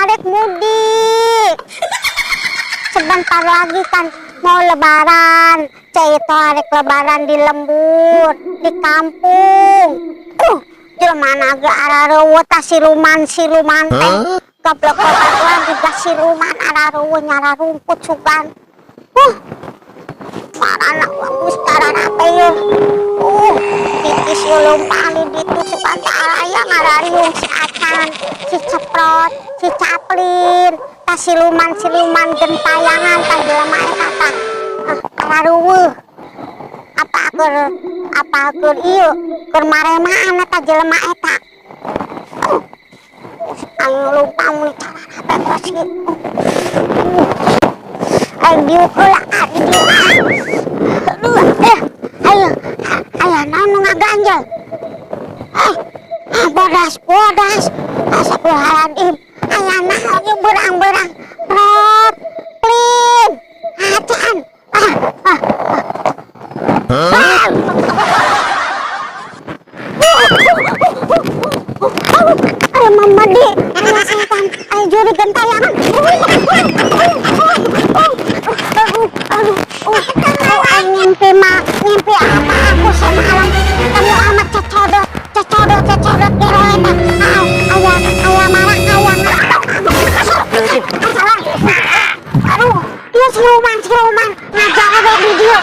Adek mudik. Sebentar lagi kan mau lebaran. Itu adek lebaran di lembur, di kampung. Jelema naga ararewe tah siluman teh. Goblok lagi gas siluman ararewe nyara rumput sugan. Marana bagus karana teh ye. Titis ulum paling ditusukan ayang arariung si Acan, si Ceprot, si Caplin, tah siluman gentayangan tah jelema eta tah ararewe. Apa keur ieu keur maremana tah jelema eta. Ayo lupa mun cara apa pasti. Ayo diukulah ayo naon ngaganjel. Bodas astagfirullahaladzim. Aya naon ge berang-berang rot plin acan. Ayo mama di setan ayo juri gentayangan. Ngimpi apa aku semalam kamu amat cecodot geroetan. Ayah marah aduh dia siluman ngajar ada di dia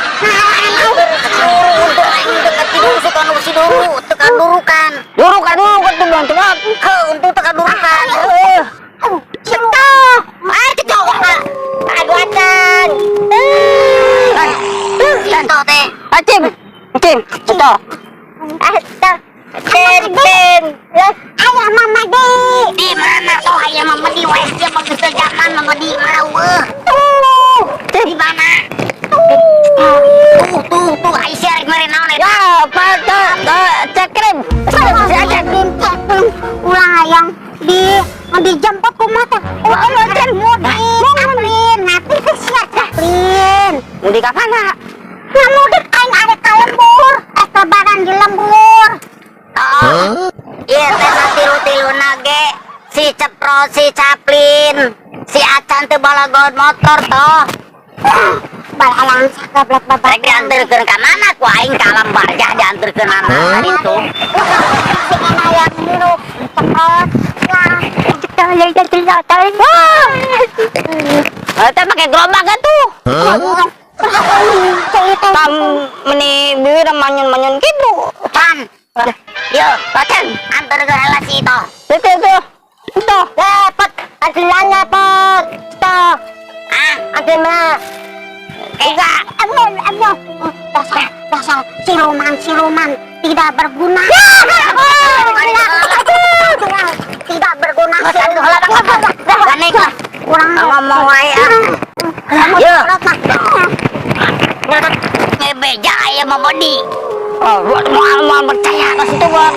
tekan durukan tuh bang coba untuk tekan durukan cetok aduh acan cetok teh acim cetok Ben ayah mama di mana tuh ayah mama di wes dia bagus zaman mama di mana di mana tuh Aisyah kemarin naon eta cekrem ulang ayang dijemput ku motor Caplin nanti ke siap Caplin mudik apa enggak mudik aing ada ke lembur lebaran di lembur. Iya teh tilu nage si Ceprot, si Caplin, si Acan teh balagon motor toh. Balalang sakeblek babar. Dianterkeun ka mana ku aing ka Lambar jah dianterkeun mana itu. Si ayam biru Ceprot. Eta make gerobak atuh. Tam meni bibir manyun gitu. Pan. Yo, Pacan, antar ke relasi itu. Itu. Dapat adilanya, Pot. Itu. Adilnya. Enggak. Dasar siluman tidak berguna. Tidak berguna. Kurang ngomong wae. Yo. Ngebeja aya Mamadi. Mau percaya ke situ gua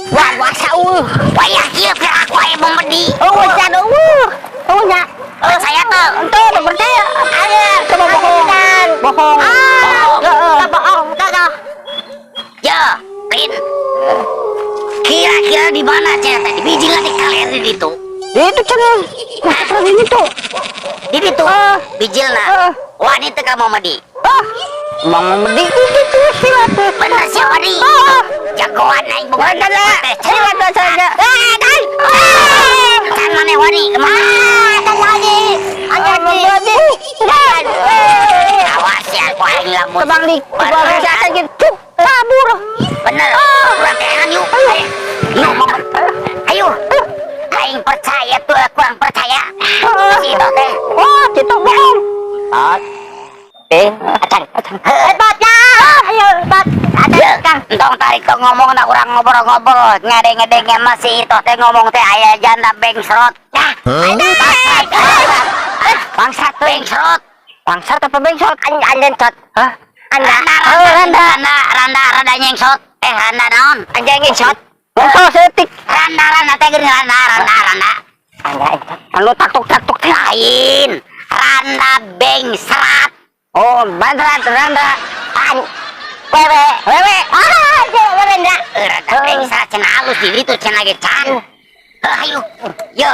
wah wasa wayah kieu ke aku aya Mamadi. Wasa nya. Saya tuh untuk percaya. Coba bohong. Bohong. Ya, Lin. Kira-kira di mana Cen tadi? Biji nggak di kalian di situ? Di itu Cen. Ini tuh. Di situ. Bijilna. Wanita kamu Mamadi. Mamadi itu siapa? Benar siapa di? Jagoan aing bukan. Siapa saja. Kan mana wani? Wani. Mamadi. Awas ya aku aing lamun. Kebalik. Siapa gitu? Kabur. Benar. Perhatian yuk. Yuk Mamadi. Ayo. Aing percaya tuh aku yang percaya. Situ teh. Situ bohong. Acan. Hebatnya. Ayo, hebat. Ada Kang. Entong tarik ke ngomong nak urang ngobrol-ngobrol. Ngade-ngade masih itu teh ngomong teh aya janda bengsrot. Nah. Bangsat bengsrot. Bangsat apa bengsrot? Anjen sot. Hah? Randa nyengsot. Randa naon? Anjen nyengsot. Motor setik. Randa teh geuning randa. Anu taktuk teh lain. Randa bengsrat. Oh, bandrat randa. Wewe. Randa bengsrat cenah halus di ditu cenah ge can. Ayo, yo.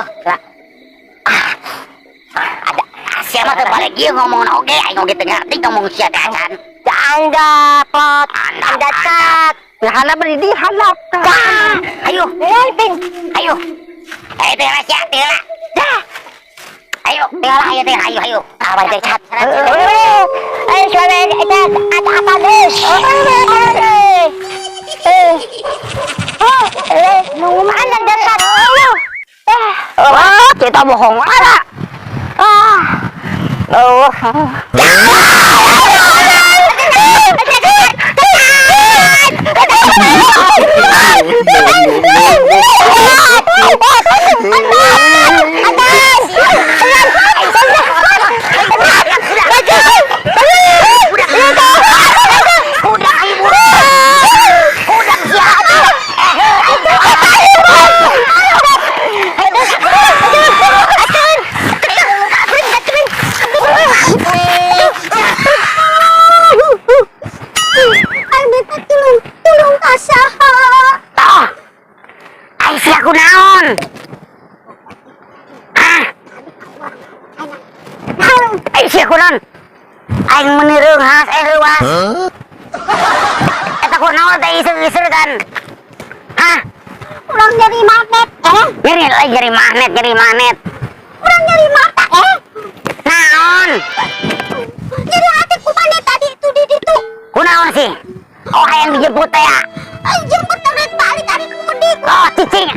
Ada siapa terbalik dia ngomong oke, ayo oke tengah, ngomong siapa kan? Anda pot, Anda cat. Hanap berdiri, hanap. Ayo, ayo. Ayo tengah siapa tengah. Ayo, tengah ayo. Abang cat. Ayo suara itu apa guys? Mana dekat? Wah, kita bohong ada. Aku naon? Siapa naon? Aing menireung has ruas. Eta ku naon teh iseur-iseur kan? Hah? Urang jadi magnet, Jadi magnet. Urang jadi mata, Naon? Jadi hati ku mana tadi itu di situ. Kunaon sih? Oh, hayang dijemput teh ya? Ayo jemput naik balik tadi ku mudik. Oh, cicing.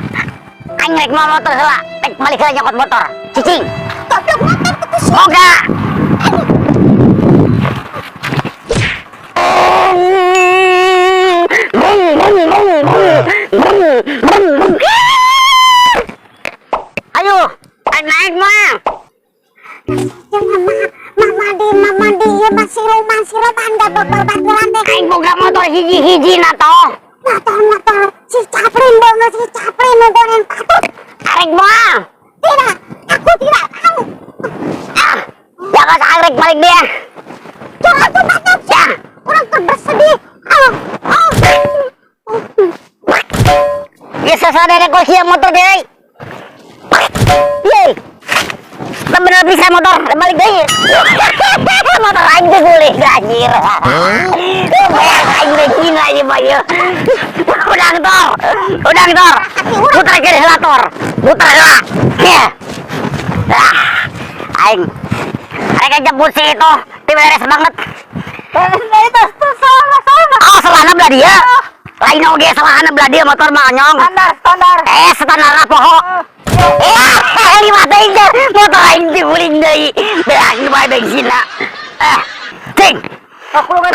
Aing rek mau motor heula, rek balik heula nyokot motor. Cicing. Goblok motor tuh ku Moga. Ayo, naik mah. Mama di ya masih Anda berbat teh. Aing boga motor hiji-hiji na toh. Motor si Caprin motorin patut. Arek mah. Tidak, aku tidak mau. Jangan arek balik dia. Jangan tuh patut ya. Orang bersedih. Ya sesuai ko siya motor deh. Yeay. Bener bisa motor balik deh. Motor aing tuh boleh anjir. Aing begini aja bayu. Udah ntor. Putar kiri helator. Putar lah. Ya. Aing. Aing jemput si itu. Beres banget. Itu salah. Oh, selana belah dia. Lain oge selana belah dia motor mah nyong. Standar. Standar apa ho? Ini mata aja motor aing diuling deui. Belah di bae bensinna. Ting. Aku lu Bong.